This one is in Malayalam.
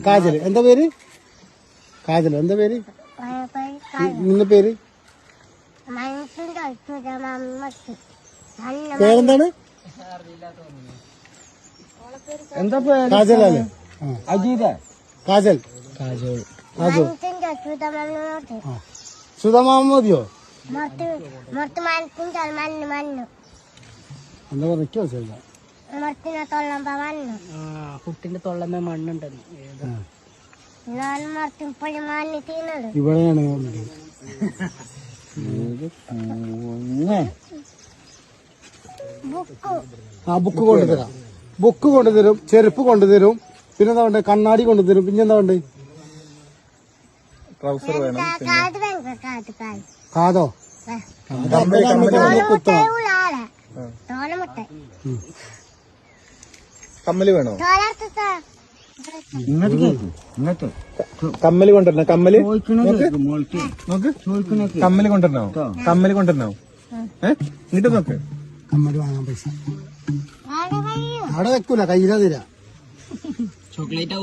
കാജൽ എന്താ പേര്? കാജൽ എന്താ പേര്? നിന്റെ പേര് പേരെന്താണ്? എന്താ പേര്? കാജൽ അല്ലേ? അജീത. കാജൽ. കാജൽ. സുധമാമ മതിയോ? എന്താ പറഞ്ഞോ? കുട്ടിന്റെ തൊള്ളമ്മ മണ്ണുണ്ടെന്ന് ഇവിടെയാണ് ബുക്ക് കൊണ്ടുതരാം. ബുക്ക് കൊണ്ടുതരും, ചെരുപ്പ് കൊണ്ടുതരും, പിന്നെന്താ വേണ്ടേ? കണ്ണാടി കൊണ്ടുതരും. പിന്നെന്താ വേണ്ടേ? ട്രൗസർ വേണം. കാതോ? കമ്മല് വേണോ? കമ്മല് കൊണ്ടുവരണോ? കമ്മല് നോക്ക്. കമ്മല് കൊണ്ടുവരണോ? കമ്മല് കൊണ്ടുവരണോ? ഇങ്ങോട്ട് നോക്ക്. കമ്മല് വാങ്ങാൻ പൈസ അവിടെ വെക്കൂല, കയ്യിലാ തരാ. ചോക്ലേറ്റ്